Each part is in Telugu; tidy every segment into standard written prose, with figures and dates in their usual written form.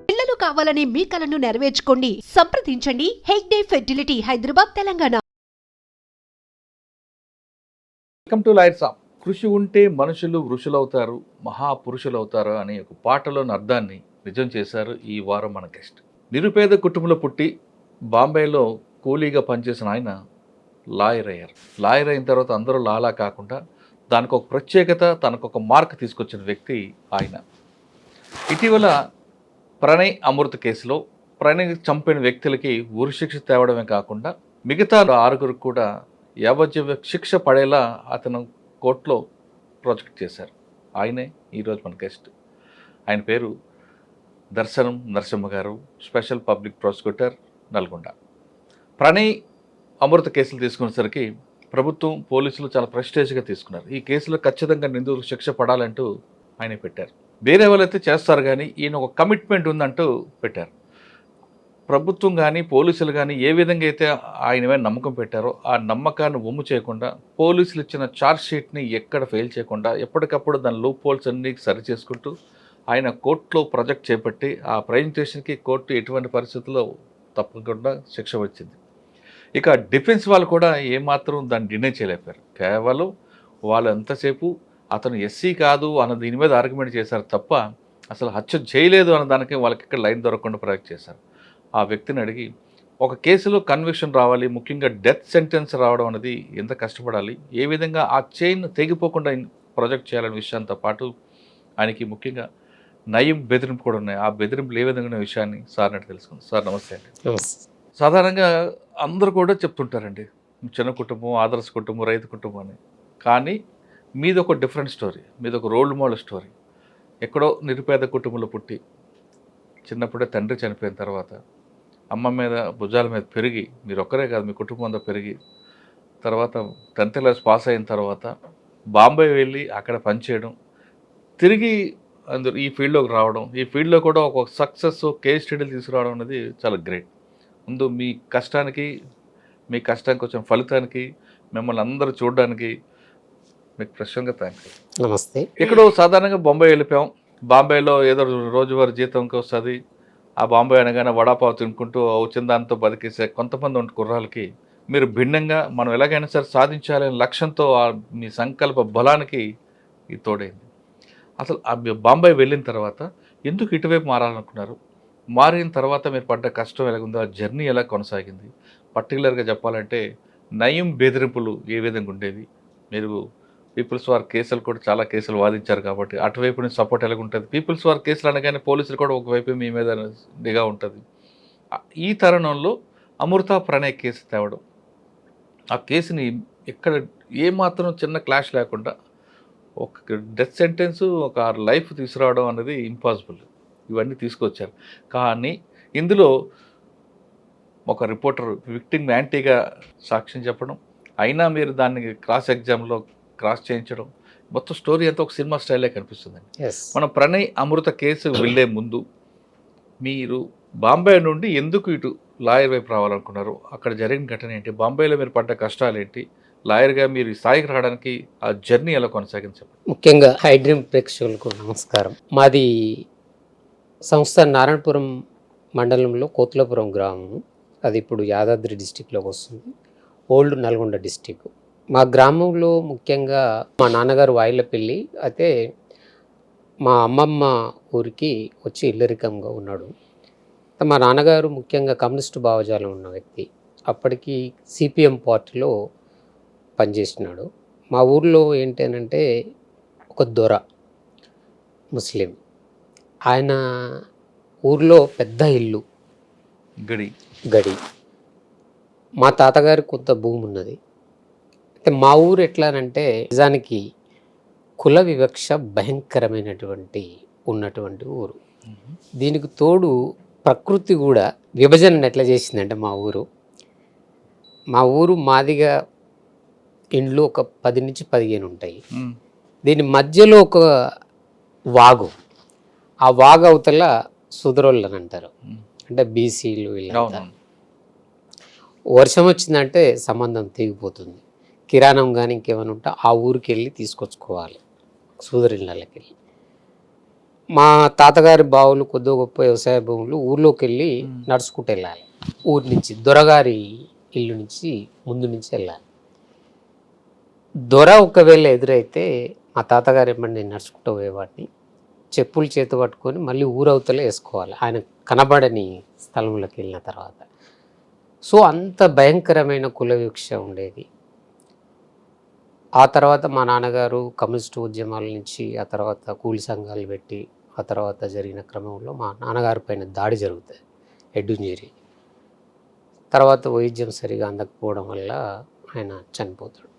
పిల్లలు కావాలని మీ కలను నెరవేర్చుకోండి. సంప్రదించండి Hegde fertility, Hyderabad, Telangana. Welcome to lights off. కృషి ఉంటే మనుషులు ఋషులవుతారు, మహాపురుషులవుతారు అనే ఒక పాటలోని అర్థాన్ని నిజం చేశారు ఈ వారం మన గెస్ట్. నిరుపేద కుటుంబంలో పుట్టి బాంబేలో కూలీగా పనిచేసిన ఆయన లాయర్ అయ్యారు. లాయర్ అయిన తర్వాత అందరూ లాలా కాకుండా దానికి ఒక ప్రత్యేకత, తనకు ఒక మార్క్ తీసుకొచ్చిన వ్యక్తి ఆయన. ఇటీవల ప్రణయ్ అమృత్ కేసులో ప్రణయ్ చంపిన వ్యక్తులకి ఉరిశిక్ష తేవడమే కాకుండా మిగతా 6 కూడా యావజ్జీవ శిక్ష పడేలా అతను కోర్టులో ప్రాజెక్ట్ చేశారు. ఆయనే ఈరోజు మన గెస్ట్. ఆయన పేరు Darshanam Narasimha garu, special public prosecutor, Nalgonda. Pranay Amrutha కేసులు తీసుకునేసరికి ప్రభుత్వం, పోలీసులు చాలా ప్రెస్టేజ్గా తీసుకున్నారు. ఈ కేసులో ఖచ్చితంగా నిందితులకు శిక్ష పడాలంటూ ఆయన పెట్టారు. వేరే వాళ్ళైతే చేస్తారు కానీ ఈయన ఒక కమిట్మెంట్ ఉందంటూ పెట్టారు. ప్రభుత్వం కానీ పోలీసులు కానీ ఏ విధంగా అయితే ఆయన మీద నమ్మకం పెట్టారో ఆ నమ్మకాన్ని వమ్ము చేయకుండా, పోలీసులు ఇచ్చిన ఛార్జ్ షీట్ని ఎక్కడ ఫెయిల్ చేయకుండా ఎప్పటికప్పుడు దాని లూప్ హోల్స్ అన్ని సరి చేసుకుంటూ ఆయన కోర్టులో ప్రాజెక్ట్ చేపట్టి ఆ ప్రజెంటేషన్కి కోర్టు ఎటువంటి పరిస్థితుల్లో తప్పకుండా శిక్ష వచ్చింది. ఇక డిఫెన్స్ వాళ్ళు కూడా ఏమాత్రం దాన్ని డినై చేయలేపారు. కేవలం వాళ్ళు ఎంతసేపు అతను ఎస్సీ కాదు అన్న దీని మీద ఆర్గ్యుమెంట్ చేశారు తప్ప అసలు హత్య చేయలేదు అన్న దానికి వాళ్ళకి ఇక్కడ లైన్ దొరకకుండా ప్రొజెక్ట్ చేశారు. ఆ వ్యక్తిని అడిగి ఒక కేసులో కన్విక్షన్ రావాలి, ముఖ్యంగా డెత్ సెంటెన్స్ రావడం అనేది ఎంత కష్టపడాలి, ఏ విధంగా ఆ చైన్ తెగిపోకుండా ప్రొజెక్ట్ చేయాలనే విషయంతో పాటు ఆయనకి ముఖ్యంగా నయం బెదిరింపు కూడా ఉన్నాయి. ఆ బెదిరింపులు ఏ విధంగా ఉన్న విషయాన్ని సార్ అంటే తెలుసుకుందాం. సార్ నమస్తే అండి. సాధారణంగా అందరూ కూడా చెప్తుంటారండి చిన్న కుటుంబం, ఆదర్శ కుటుంబం, రైతు కుటుంబం అని. కానీ మీది ఒక డిఫరెంట్ స్టోరీ, మీది ఒక రోల్ మోడల్ స్టోరీ. ఎక్కడో నిరుపేద కుటుంబంలో పుట్టి చిన్నప్పుడే తండ్రి చనిపోయిన తర్వాత అమ్మ మీద భుజాల మీద పెరిగి, మీరు ఒక్కరే కాదు మీ కుటుంబం అంతా పెరిగి, తర్వాత 10th క్లాస్ పాస్ అయిన తర్వాత బాంబే వెళ్ళి అక్కడ పనిచేయడం, తిరిగి అందరూ ఈ ఫీల్డ్లోకి రావడం, ఈ ఫీల్డ్లో కూడా ఒక సక్సెస్ కేస్ స్టడీలు తీసుకురావడం అనేది చాలా గ్రేట్. ముందు మీ కష్టానికి వచ్చిన ఫలితానికి మిమ్మల్ని అందరూ చూడడానికి మీకు ప్రశ్నగా థ్యాంక్స్. నమస్తే. ఎక్కడో సాధారణంగా బొంబాయి వెళ్ళిపోయాం. బాంబేలో ఏదో రోజువారీ జీతంకి వస్తుంది. ఆ బాంబే అనగానే వడాపావు తినుకుంటూ వచ్చిన దాంతో బతికేసే కొంతమంది ఉంటే కుర్రాలకి మీరు భిన్నంగా మనం ఎలాగైనా సరే సాధించాలనే లక్ష్యంతో మీ సంకల్ప బలానికి ఇది తోడైంది. అసలు ఆ బాంబే వెళ్ళిన తర్వాత ఎందుకు ఇటువైపు మారాలనుకున్నారు? మారిన తర్వాత మీరు పడ్డ కష్టం ఎలాగుందో, ఆ జర్నీ ఎలా కొనసాగింది? పర్టికులర్గా చెప్పాలంటే నయం బెదిరింపులు ఏ విధంగా ఉండేవి? మీరు పీపుల్స్ వార్ కేసులు కూడా చాలా కేసులు వాదించారు కాబట్టి అటువైపు నుంచి సపోర్ట్ ఎలాగుంటుంది? పీపుల్స్ వార్ కేసులు అనగానే పోలీసులు కూడా ఒకవైపు మీ మీద నిఘా ఉంటుంది. ఈ తరుణంలో అమృత ప్రణయ్ కేసు తేవడం, ఆ కేసుని ఎక్కడ ఏమాత్రం చిన్న క్లాష్ లేకుండా ఒక డెత్ సెంటెన్స్, ఒక లైఫ్ తీసుకురావడం అనేది ఇంపాసిబుల్. ఇవన్నీ తీసుకొచ్చారు. కానీ ఇందులో ఒక రిపోర్టర్ విక్టిమ్ యాంటీగా సాక్ష్యం చెప్పడం, అయినా మీరు దాన్ని క్రాస్ ఎగ్జామ్లో క్రాస్ చేయించడం, మొత్తం స్టోరీ అంతా ఒక సినిమా స్టైలే కనిపిస్తుందండి. మనం ప్రణయ్ అమృత కేసు వెళ్ళే ముందు మీరు బాంబే నుండి ఎందుకు ఇటు లాయర్ వైపు రావాలనుకున్నారు? అక్కడ జరిగిన ఘటన ఏంటి? బాంబేలో మీరు పడ్డ కష్టాలు ఏంటి? లాయర్గా మీరు ఈ స్థాయికి రావడానికి ఆ జర్నీ ఎలా కొనసాగింది చెప్పండి. ముఖ్యంగా హైడ్రీమ్ ప్రేక్షకులకు నమస్కారం. మాది సంస్థ నారాయణపురం మండలంలో కోతులపురం గ్రామం. అది ఇప్పుడు యాదాద్రి డిస్టిక్లోకి వస్తుంది. Old Nalgonda district. మా గ్రామంలో ముఖ్యంగా మా నాన్నగారు వాయిలపల్లి అయితే మా అమ్మమ్మ ఊరికి వచ్చి ఇల్లరికంగా ఉన్నాడు. మా నాన్నగారు ముఖ్యంగా కమ్యూనిస్టు భావజాలం ఉన్న వ్యక్తి. అప్పటికి సిపిఎం పార్టీలో పనిచేసినాడు. మా ఊర్లో ఏంటంటే ఒక దొర ముస్లిం, ఆయన ఊర్లో పెద్ద ఇల్లు గడి. మా తాతగారి కొంత భూమి ఉన్నది. అయితే మా ఊరు ఎట్లానంటే నిజానికి కుల వివక్ష భయంకరమైనటువంటి ఉన్నటువంటి ఊరు. దీనికి తోడు ప్రకృతి కూడా విభజన ఎట్లా చేసిందంటే మా ఊరు మాదిగా ఇండ్లు ఒక 10 నుంచి 15 ఉంటాయి. దీని మధ్యలో ఒక వాగు, ఆ వాగు అవతల సుదరోళ్ళు అని అంటారు, అంటే బీసీలు. వీళ్ళంతా వర్షం వచ్చిందంటే సంబంధం తెగిపోతుంది. కిరాణం కానీ ఇంకేమైనా ఉంటే ఆ ఊరికి వెళ్ళి తీసుకొచ్చుకోవాలి, సూదరిళ్ళకి వెళ్ళి. మా తాతగారి బావులు కొద్దిగా గొప్ప వ్యవసాయ భూములు ఊర్లోకి వెళ్ళి నడుచుకుంటూ వెళ్ళాలి. ఊరి నుంచి దొరగారి ఇల్లు నుంచి ముందు నుంచి వెళ్ళాలి. దొర ఒకవేళ ఎదురైతే మా తాతగారు ఏమన్నా నేను నడుచుకుంటూ పోయేవాడిని. చెప్పులు చేతి పట్టుకొని మళ్ళీ ఊరవతలే వేసుకోవాలి ఆయన కనబడని స్థలంలోకి వెళ్ళిన తర్వాత. సో అంత భయంకరమైన కుల వివక్ష ఉండేది. ఆ తర్వాత మా నాన్నగారు కమ్యూనిస్టు ఉద్యమాల నుంచి ఆ తర్వాత కూలి సంఘాలు పెట్టి ఆ తర్వాత జరిగిన క్రమంలో మా నాన్నగారి పైన దాడి జరుగుతుంది, హెడ్ ఇంజరీ. తర్వాత వైద్యం సరిగా అందకపోవడం వల్ల ఆయన చనిపోతాడు.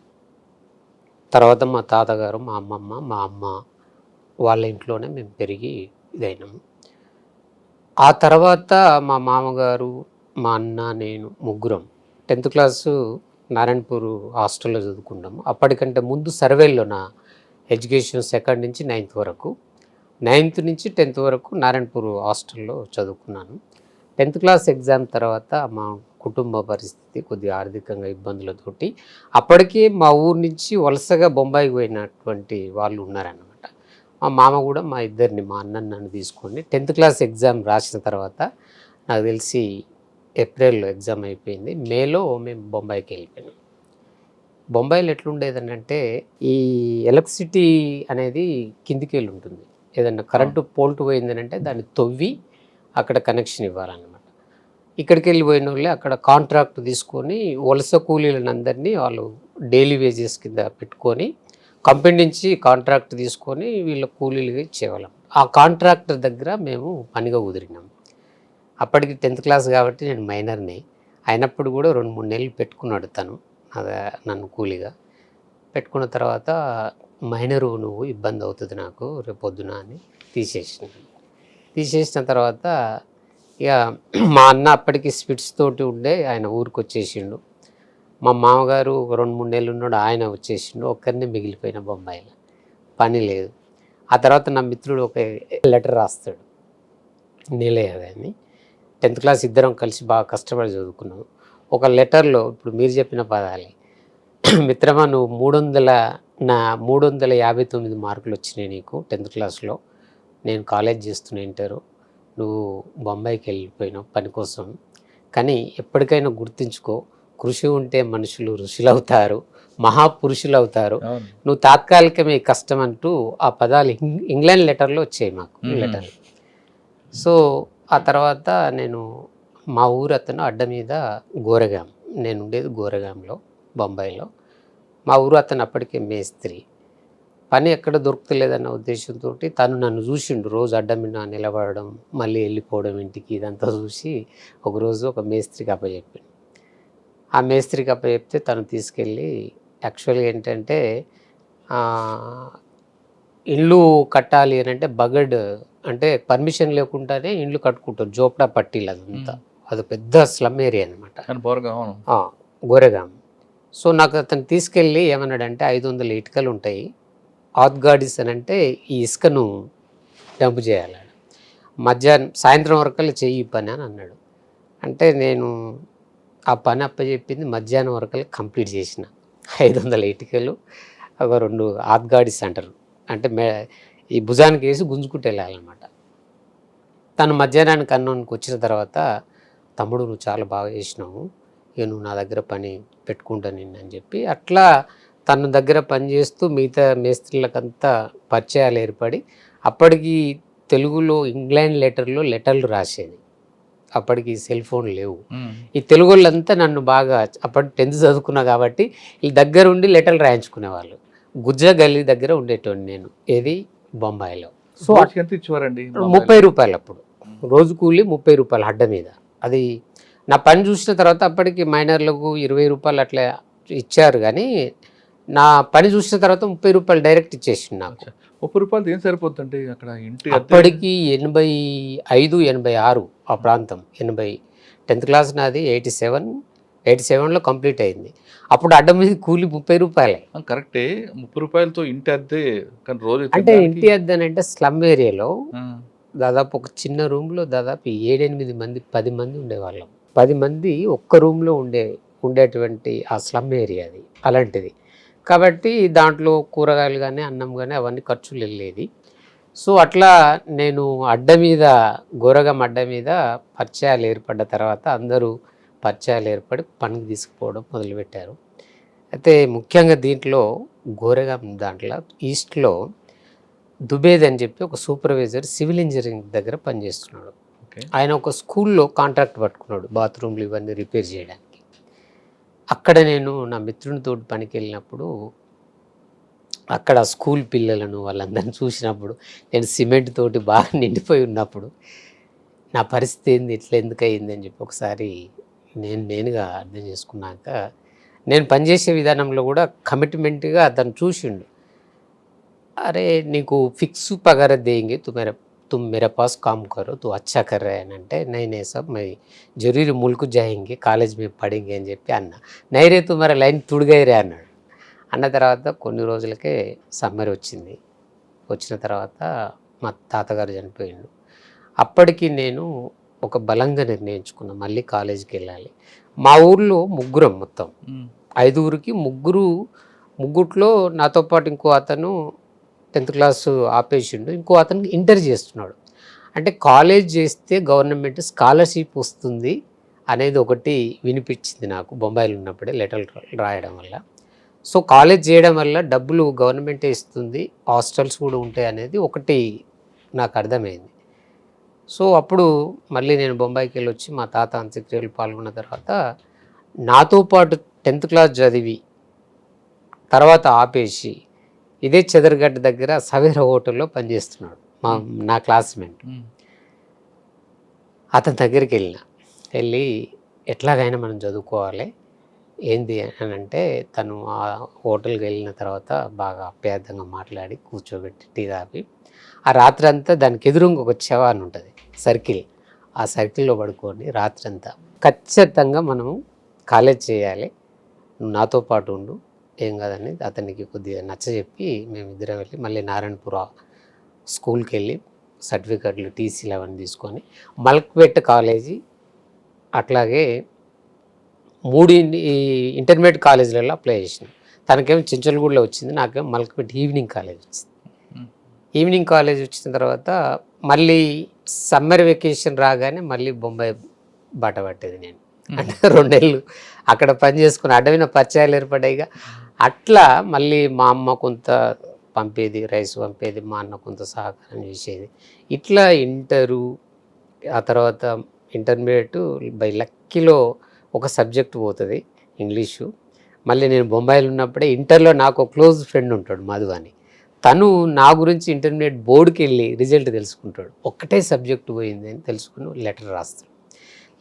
తర్వాత మా తాతగారు, మా అమ్మమ్మ, మా అమ్మ వాళ్ళ ఇంట్లోనే మేము పెరిగి ఇదైనాము. ఆ తర్వాత మా మామగారు, మా అన్న, నేను ముగ్గురం 10th క్లాసు నారాయణపూర్ హాస్టల్లో చదువుకున్నాము. అప్పటికంటే ముందు సర్వేలో నా ఎడ్యుకేషన్ 2nd నుంచి 9th వరకు, 9th నుంచి 10th వరకు నారాయణపూర్ హాస్టల్లో చదువుకున్నాను. 10th క్లాస్ ఎగ్జామ్ తర్వాత మా కుటుంబ పరిస్థితి కొద్దిగా ఆర్థికంగా ఇబ్బందులతోటి అప్పటికే మా ఊరు నుంచి వలసగా బొంబాయికి పోయినటువంటి వాళ్ళు ఉన్నారన్నమాట. మా మామ కూడా మా ఇద్దరిని, మా అన్న నన్ను తీసుకొని 10th క్లాస్ ఎగ్జామ్ రాసిన తర్వాత నాకు తెలిసి ఏప్రిల్లో ఎగ్జామ్ అయిపోయింది, మేలో మేము బొంబాయికి వెళ్ళిపోయాం. బొంబాయిలో ఎట్లుండేదని అంటే ఈ ఎలక్ట్రిసిటీ అనేది కిందికి వెళ్ళి ఉంటుంది. ఏదన్నా కరెంటు పోల్ట్ పోయిందని అంటే దాన్ని తవ్వి అక్కడ కనెక్షన్ ఇవ్వాలన్నమాట. ఇక్కడికి వెళ్ళిపోయిన వాళ్ళే అక్కడ కాంట్రాక్ట్ తీసుకొని వలస కూలీలను అందరినీ వాళ్ళు డైలీ వేజెస్ కింద పెట్టుకొని కంపెనీ నుంచి కాంట్రాక్ట్ తీసుకొని వీళ్ళ కూలీలుగా ఇచ్చేవాళ్ళం. ఆ కాంట్రాక్టర్ దగ్గర మేము పనిగా కుదిరినాం. అప్పటికి 10th క్లాస్ కాబట్టి నేను మైనర్ని అయినప్పుడు కూడా 2-3 నెలలు పెట్టుకున్నాడు తను నన్ను కూలీగా. పెట్టుకున్న తర్వాత మైనరు నువ్వు ఇబ్బంది అవుతుంది నాకు రేపు పొద్దున అని తీసేసిన తర్వాత ఇక మా అన్న అప్పటికి స్పిట్స్ తోటి ఉండే ఆయన ఊరికి వచ్చేసిండు. మా మామగారు 2-3 నెలలు ఉన్నాడు, ఆయన వచ్చేసిండు. ఒక్కరినే మిగిలిపోయిన బొంబాయిలో, పని లేదు. ఆ తర్వాత నా మిత్రుడు ఒక లెటర్ రాస్తాడు, నీలయ్య అని. 10th క్లాస్ ఇద్దరం కలిసి బాగా కష్టపడి చదువుకున్నాము. ఒక లెటర్లో ఇప్పుడు మీరు చెప్పిన పదాలే, మిత్రమా నువ్వు 359 మార్కులు వచ్చినాయి నీకు 10th క్లాస్లో, నేను కాలేజ్ చేస్తున్నా ఇంటరు, నువ్వు బొంబాయికి వెళ్ళిపోయినావు పని కోసం, కానీ ఎప్పటికైనా గుర్తుంచుకో, కృషి ఉంటే మనుషులు ఋషులు అవుతారు, మహాపురుషులు అవుతారు, నువ్వు తాత్కాలికమే కష్టం అంటూ ఆ పదాలు ఇంగ్లాండ్ లెటర్లో వచ్చాయి మాకు లెటర్. సో ఆ తర్వాత నేను మా ఊరు అతను అడ్డ మీద గోరగాం, నేను ఉండేది గోరగాంలో బొంబాయిలో. మా ఊరు అతను అప్పటికే మేస్త్రి, పని ఎక్కడ దొరుకుతలేదన్న ఉద్దేశంతో తను నన్ను చూసిండు, రోజు అడ్డ మీద నిలబడడం మళ్ళీ వెళ్ళిపోవడం ఇంటికి, ఇదంతా చూసి ఒకరోజు ఒక మేస్త్రికి అప్పచెప్పాను. ఆ మేస్త్రికి అప్పచెప్తే తను తీసుకెళ్ళి యాక్చువల్గా ఏంటంటే ఇల్లు కట్టాలి అని అంటే బగడ్ అంటే పర్మిషన్ లేకుండానే ఇండ్లు కట్టుకుంటారు, జోప్డా పట్టీలు అదంతా, అది పెద్ద స్లమ్ ఏరియా అనమాట గోరెగాం. సో నాకు అతను తీసుకెళ్ళి ఏమన్నాడంటే 500 ఇటుకలు ఉంటాయి, ఆత్గాడిస్ అని అంటే ఈ ఇసుకను డంప్ చేయాలి, సాయంత్రం వరకల్లా చెయ్యి పని అని అన్నాడు. అంటే నేను ఆ పని అప్పచెప్పింది మధ్యాహ్నం వరకల్లా కంప్లీట్ చేసిన. 500 ఇటుకలు, ఒక 2 ఆత్గాడిస్ అంటారు, అంటే ఈ భుజానికి వేసి గుంజుకుంటూ వెళ్ళాలన్నమాట. తను మధ్యాహ్నానికి అన్నానికి వచ్చిన తర్వాత, తమ్ముడు నువ్వు చాలా బాగా చేసినావు, ఇక నువ్వు నా దగ్గర పని పెట్టుకుంటా నిన్ను అని చెప్పి అట్లా తన దగ్గర పనిచేస్తూ మిగతా మేస్త్రీలకంతా పరిచయాలు ఏర్పడి, అప్పటికి తెలుగులో ఇంగ్లాండ్ లెటర్లు రాసేది, అప్పటికి సెల్ ఫోన్ లేవు. ఈ తెలుగు వాళ్ళంతా నన్ను బాగా, అప్పటి 10th చదువుకున్నా కాబట్టి వీళ్ళ దగ్గర ఉండి లెటర్లు రాయించుకునేవాళ్ళు. గుజ్జ గల్లీ దగ్గర ఉండేటోండి నేను, ఏది బొంబాయిలో. సో 30 రూపాయలు అప్పుడు రోజు కూలి, 30 రూపాయలు అడ్డ మీద. అది నా పని చూసిన తర్వాత అప్పటికి మైనర్లకు 20 రూపాయలు అట్లా ఇచ్చారు, కానీ నా పని చూసిన తర్వాత 30 రూపాయలు డైరెక్ట్ ఇచ్చేసింది నాకు. 30 రూపాయలు ఏం సరిపోతుంది అక్కడ ఇంటి? అప్పటికి 85-86 ఆ ప్రాంతం. 10th క్లాస్ నాది 87లో కంప్లీట్ అయింది. అప్పుడు అడ్డ మీద కూలి 30 రూపాయలే. కరెక్టే, 30 రూపాయలతో ఇంటి అద్దె. కానీ రోజు అంటే ఇంటి అద్దె అంటే స్లమ్ ఏరియాలో దాదాపు ఒక చిన్న రూమ్లో దాదాపు 7-8 మంది 10 మంది ఉండేవాళ్ళం. 10 మంది ఒక్క రూమ్లో ఉండేటువంటి ఆ స్లమ్ ఏరియా అది అలాంటిది. కాబట్టి దాంట్లో కూరగాయలు కానీ అన్నం కానీ అవన్నీ ఖర్చులు వెళ్ళేది. సో అట్లా నేను అడ్డ మీద గోరగం అడ్డ మీద పరిచయాలు ఏర్పడ్డ తర్వాత అందరూ పరిచయాలు ఏర్పడి పనికి తీసుకుపోవడం మొదలుపెట్టారు. అయితే ముఖ్యంగా దీంట్లో గోరగం దాంట్లో ఈస్ట్లో దుబేద్ అని చెప్పి ఒక సూపర్వైజర్ సివిల్ ఇంజనీరింగ్ దగ్గర పనిచేస్తున్నాడు. ఓకే. ఆయన ఒక స్కూల్లో కాంట్రాక్ట్ పట్టుకున్నాడు బాత్రూమ్లు ఇవన్నీ రిపేర్ చేయడానికి. అక్కడ నేను నా మిత్రునితో పనికి వెళ్ళినప్పుడు అక్కడ స్కూల్ పిల్లలను వాళ్ళందరినీ చూసినప్పుడు నేను సిమెంట్ తోటి బాగా నిండిపోయి ఉన్నప్పుడు నా పరిస్థితి ఏంది ఇట్లా ఎందుకు అయింది అని చెప్పి ఒకసారి నేనుగా అర్థం చేసుకున్నాక నేను పనిచేసే విధానంలో కూడా కమిట్మెంట్గా అతను చూసిండు. అరే నీకు ఫిక్స్ పగార దేంगे तुम मेरे पास काम करो तो अच्छा कर रहे हैं అంటే नहीं सब मैं जरूरी मुल्क जाएंगे కాలేజ్ में పడేంगे అని చెప్పి అన్న. నైరే తుమారా లైన్ తుడిగైరే అన్నాడు. అన్న తర్వాత కొన్ని రోజులకే సమ్మర్ వచ్చింది. వచ్చిన తర్వాత మా తాతగారు చనిపోయిండు. అప్పటికి నేను ఒక బలంగా నిర్ణయించుకున్నా మళ్ళీ కాలేజీకి వెళ్ళాలి. మా ఊర్లో ముగ్గురం మొత్తం 5గురికి ముగ్గుట్లో నాతో పాటు ఇంకో అతను 10th క్లాసు ఆపేసిండు, ఇంకో అతను ఇంటర్ చేస్తున్నాడు. అంటే కాలేజ్ చేస్తే గవర్నమెంట్ స్కాలర్షిప్ వస్తుంది అనేది ఒకటి వినిపించింది నాకు బొంబాయిలో ఉన్నప్పుడే లెటర్లు రాయడం వల్ల. సో కాలేజ్ చేయడం వల్ల డబ్బులు గవర్నమెంటే ఇస్తుంది, హాస్టల్స్ కూడా ఉంటాయి అనేది ఒకటి నాకు అర్థమైంది. సో అప్పుడు మళ్ళీ నేను బొంబాయికి వెళ్ళి వచ్చి మా తాత అంత్యక్రియలు పాల్గొన్న తర్వాత నాతో పాటు 10th క్లాస్ చదివి తర్వాత ఆపేసి ఇదే చెదర్గడ్డ దగ్గర సవేరా హోటల్లో పనిచేస్తున్నాడు నా క్లాస్మేట్. అతని దగ్గరికి వెళ్ళి ఎట్లాగైనా మనం చదువుకోవాలి ఏంది అని అంటే తను ఆ హోటల్కి వెళ్ళిన తర్వాత బాగా అప్యాయంగా మాట్లాడి కూర్చోబెట్టి టీ తాపి ఆ రాత్రి అంతా దానికి ఎదురుగా ఒక చెవ అని ఉంటుంది సర్కిల్, ఆ సర్కిల్లో పడుకొని రాత్రంతా ఖచ్చితంగా మనము కాలేజ్ చేయాలి, నువ్వు నాతో పాటు ఉండు ఏం కాదని అతనికి కొద్దిగా నచ్చజెప్పి మేమిద్దరం వెళ్ళి మళ్ళీ నారాయణపుర స్కూల్కి వెళ్ళి సర్టిఫికెట్లు టీసీలు అవన్నీ తీసుకొని మల్క్పేట్ కాలేజీ అట్లాగే 3 ఇంటర్మీడియట్ కాలేజీలలో అప్లై చేసినాం. తనకేమో చించలగూడలో వచ్చింది, నాకేమో మల్క్పేట్ ఈవినింగ్ కాలేజ్ వచ్చింది. ఈవినింగ్ కాలేజ్ వచ్చిన తర్వాత మళ్ళీ సమ్మర్ వెకేషన్ రాగానే మళ్ళీ బొంబాయి బాట పట్టేది నేను. అంటే 2 నెలలు అక్కడ పని చేసుకుని అడవిన పరిచయాలు ఏర్పడ్డాయిగా. అట్లా మళ్ళీ మా అమ్మ కొంత పంపేది, రైస్ పంపేది, మా అన్న కొంత సహకారం చేసేది. ఇట్లా ఇంటరు ఆ తర్వాత ఇంటర్మీడియట్ బై లక్కీలో ఒక సబ్జెక్ట్ పోతుంది ఇంగ్లీషు. మళ్ళీ నేను బొంబాయిలో ఉన్నప్పుడే ఇంటర్లో నాకు క్లోజ్ ఫ్రెండ్ ఉంటాడు మధు అని, తను నా గురించి ఇంటర్మీడియట్ బోర్డుకి వెళ్ళి రిజల్ట్ తెలుసుకుంటాడు. ఒక్కటే సబ్జెక్ట్ పోయింది అని తెలుసుకుని లెటర్ రాస్తాడు.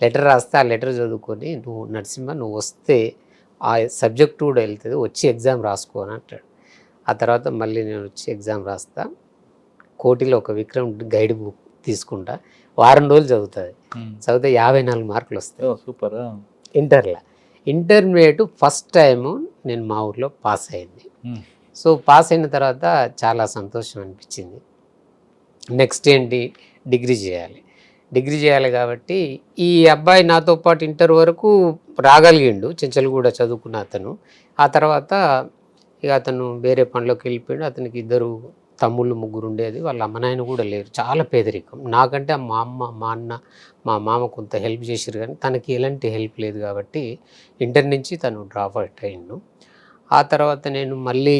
లెటర్ రాస్తే ఆ లెటర్ చదువుకొని నువ్వు నరసింహ నువ్వు వస్తే ఆ సబ్జెక్ట్ కూడా వెళ్తుంది, వచ్చి ఎగ్జామ్ రాసుకో అని అంటాడు. ఆ తర్వాత మళ్ళీ నేను వచ్చి ఎగ్జామ్ రాస్తా, కోటిలో ఒక విక్రమ్ గైడ్ బుక్ తీసుకుంటా, వారం రోజులు చదువుతుంది, చదివితే 54 మార్కులు వస్తాయి. సూపర్. ఇంటర్లో ఇంటర్మీడియట్ ఫస్ట్ టైము నేను మా ఊర్లో పాస్ అయింది. సో పాస్ అయిన తర్వాత చాలా సంతోషం అనిపించింది. నెక్స్ట్ ఏంటి, డిగ్రీ చేయాలి కాబట్టి ఈ అబ్బాయి నాతో పాటు ఇంటర్ వరకు రాగలిగిండు, చెంచల్గూడ చదువుకున్న అతను. ఆ తర్వాత ఇక అతను వేరే పనిలోకి వెళ్ళిపోయాడు. అతనికి 2 తమ్ముళ్ళు 3 ఉండేది, వాళ్ళ అమ్మ నాయన కూడా లేరు, చాలా పేదరికం. నాకంటే మా అమ్మ మా అన్న మా మామ కొంత హెల్ప్ చేశారు కానీ తనకి ఎలాంటి హెల్ప్ లేదు కాబట్టి ఇంటర్ నుంచి తను డ్రాప్ అవుట్ అయ్యిండు. ఆ తర్వాత నేను మళ్ళీ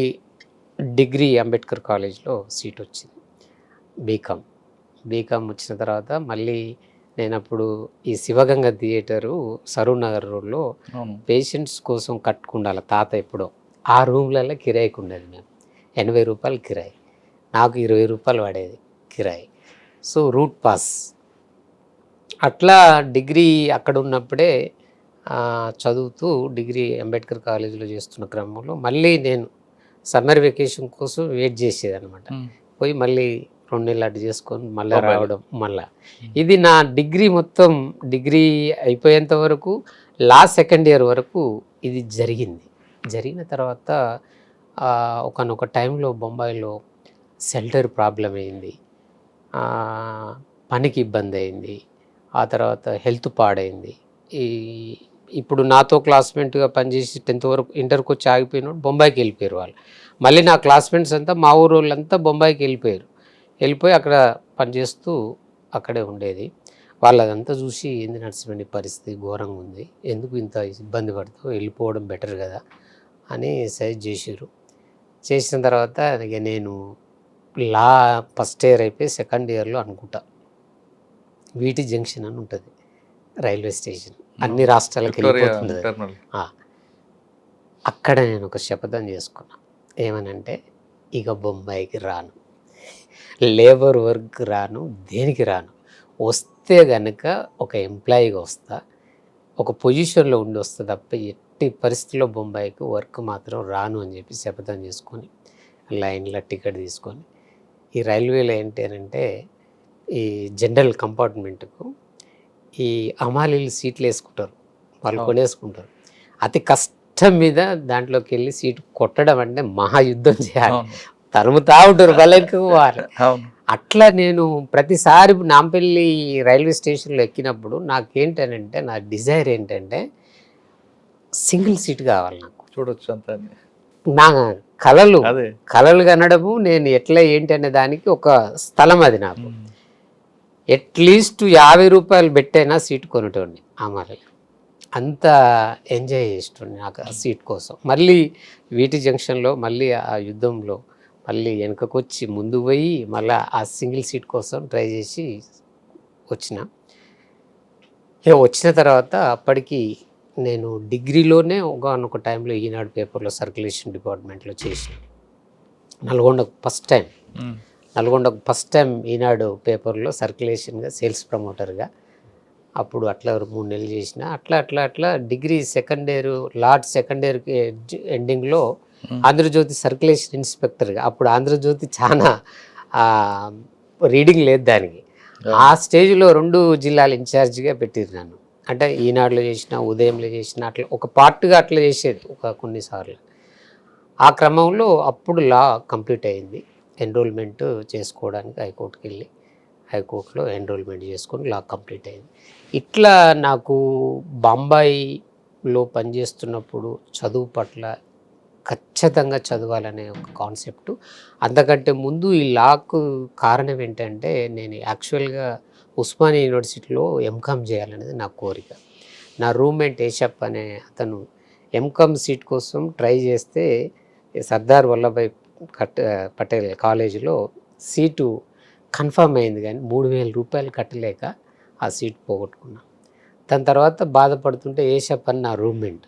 డిగ్రీ అంబేద్కర్ కాలేజ్లో సీట్ వచ్చింది, బీకామ్ వచ్చిన తర్వాత మళ్ళీ నేను అప్పుడు ఈ శివగంగ థియేటరు సరూర్ నగర్ రోడ్లో పేషెంట్స్ కోసం కట్టుకుండాలి తాత ఎప్పుడో, ఆ రూమ్లలో కిరాయికి ఉండేది. మేము 80 రూపాయలు కిరాయి, నాకు 20 రూపాయలు పడేది కిరాయి. సో రూట్ పాస్ అట్లా డిగ్రీ అక్కడ ఉన్నప్పుడే చదువుతూ డిగ్రీ అంబేద్కర్ కాలేజీలో చేస్తున్న క్రమంలో మళ్ళీ నేను సమ్మర్ వెకేషన్ కోసం వెయిట్ చేసేది అనమాట. పోయి మళ్ళీ 2 నెలలు అడ్డు చేసుకొని మళ్ళీ రావడం. ఇది నా డిగ్రీ మొత్తం డిగ్రీ అయిపోయేంత వరకు సెకండ్ ఇయర్ వరకు ఇది జరిగిన తర్వాత ఒకనొక టైంలో బొంబాయిలో షెల్టర్ ప్రాబ్లం అయింది, పనికి ఇబ్బంది అయింది, ఆ తర్వాత హెల్త్ పాడైంది. ఇప్పుడు నాతో క్లాస్మేట్గా పనిచేసి 10th వరకు ఇంటర్కి వచ్చి ఆగిపోయినాడు బొంబాయికి వెళ్ళిపోయారు వాళ్ళు. మళ్ళీ నా క్లాస్మేట్స్ అంతా మా ఊరు వాళ్ళంతా బొంబాయికి వెళ్ళిపోయారు. వెళ్ళిపోయి అక్కడ పనిచేస్తూ అక్కడే ఉండేది. వాళ్ళదంతా చూసి ఏంది నరసింహ పరిస్థితి ఘోరంగా ఉంది, ఎందుకు ఇంత ఇబ్బంది పడతావు, వెళ్ళిపోవడం బెటర్ కదా అని సజెస్ట్ చేసారు. చేసిన తర్వాత ఇక నేను లా ఫస్ట్ ఇయర్ అయిపోయి సెకండ్ ఇయర్లో అనుకుంటా వీటి జంక్షన్ అని ఉంటుంది రైల్వే స్టేషన్, అన్ని రాష్ట్రాలకు వెళ్ళిపోతుంది. ఇంటర్నల్. అక్కడ నేను ఒక శపథం చేసుకున్నా, ఏమనంటే ఇక బొంబాయికి రాను, లేబర్ వర్క్ రాను, దేనికి రాను, వస్తే కనుక ఒక ఎంప్లాయీగా వస్తా, ఒక పొజిషన్లో ఉండి వస్తా తప్ప ఎట్టి పరిస్థితుల్లో బొంబాయికి వర్క్ మాత్రం రాను అని చెప్పి శపథం చేసుకొని లైన్లో టికెట్ తీసుకొని ఈ రైల్వేలో ఏంటంటే ఈ జనరల్ కంపార్ట్మెంట్కు ఈ అమాలీలు సీట్లు వేసుకుంటారు, వాళ్ళు కొనేసుకుంటారు. అతి కష్టం మీద దాంట్లోకి వెళ్ళి సీటు కొట్టడం అంటే మహాయుద్ధం చేయాలి, తరుముతా ఉంటారు వాళ్ళకి వారు. అట్లా నేను ప్రతిసారి నాంపల్లి రైల్వే స్టేషన్లో ఎక్కినప్పుడు నాకేంటనంటే నా డిజైర్ ఏంటంటే సింగిల్ సీట్ కావాలి నాకు. చూడొచ్చు అంతా. నా కలలు కనడము, నేను ఎట్లా ఏంటి అనే దానికి ఒక స్థలం అది నాకు. అట్లీస్ట్ 50 రూపాయలు పెట్టైనా సీట్ కొనేటోడిని అమలు, అంత ఎంజాయ్ చేస్తుండే నాకు ఆ సీట్ కోసం. మళ్ళీ వీటి జంక్షన్లో మళ్ళీ ఆ యుద్ధంలో మళ్ళీ వెనకకొచ్చి ముందు పోయి మళ్ళీ ఆ సింగిల్ సీట్ కోసం ట్రై చేసి వచ్చిన తర్వాత అప్పటికి నేను డిగ్రీలోనే ఒక టైంలో ఈనాడు పేపర్లో సర్క్యులేషన్ డిపార్ట్మెంట్లో చేసిన, నల్గొండకు ఫస్ట్ టైం ఈనాడు పేపర్లో సర్క్యులేషన్గా సేల్స్ ప్రమోటర్గా. అప్పుడు అట్లా 3 నెలలు చేసిన. అట్లా డిగ్రీ సెకండ్ ఇయర్ సెకండ్ ఇయర్కి ఎండింగ్లో ఆంధ్రజ్యోతి సర్క్యులేషన్ ఇన్స్పెక్టర్గా. అప్పుడు ఆంధ్రజ్యోతి చాలా రీడింగ్ లేదు దానికి. ఆ స్టేజ్లో 2 జిల్లాల ఇన్ఛార్జిగా పెట్టిరు నన్ను. అంటే ఈనాడులో చేసిన, ఉదయంలో చేసిన, అట్లా ఒక పార్ట్గా అట్లా చేసేది కొన్నిసార్లు. ఆ క్రమంలో అప్పుడు లా కంప్లీట్ అయింది. ఎన్రోల్మెంట్ చేసుకోవడానికి హైకోర్టుకి వెళ్ళి హైకోర్టులో ఎన్రోల్మెంట్ చేసుకొని లా కంప్లీట్ అయింది. ఇట్లా నాకు బాంబాయిలో పనిచేస్తున్నప్పుడు చదువు పట్ల ఖచ్చితంగా చదవాలనే ఒక కాన్సెప్టు. అంతకంటే ముందు ఈ లాకు కారణం ఏంటంటే నేను యాక్చువల్గా ఉస్మానియా యూనివర్సిటీలో ఎంకామ్ చేయాలనేది నా కోరిక. నా రూమ్మేట్ ఏషప్ అనే అతను ఎంకామ్ సీట్ కోసం ట్రై చేస్తే సర్దార్ వల్లభాయ్ పటేల్ కాలేజీలో సీటు కన్ఫర్మ్ అయింది, కానీ 3000 రూపాయలు కట్టలేక ఆ సీట్ పోగొట్టుకున్నాను. దాని తర్వాత బాధపడుతుంటే ఏషప్ అని నా రూమ్మేట్,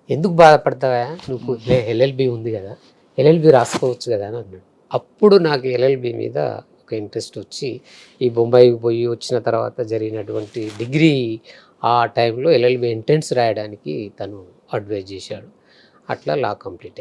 ఎందుకు బాధపడతావా, నువ్వు ఎల్ఎల్బి ఉంది కదా, ఎల్ఎల్బి రాసుకోవచ్చు కదా అని అన్నాడు. అప్పుడు నాకు ఎల్ఎల్బి మీద ఒక ఇంట్రెస్ట్ వచ్చి ఈ బొంబాయికి పోయి వచ్చిన తర్వాత జరిగినటువంటి డిగ్రీ ఆ టైంలో ఎల్ఎల్బి ఎంట్రన్స్ రాయడానికి తను అడ్వైజ్ చేశాడు. అట్లా లా కంప్లీట్ అయింది.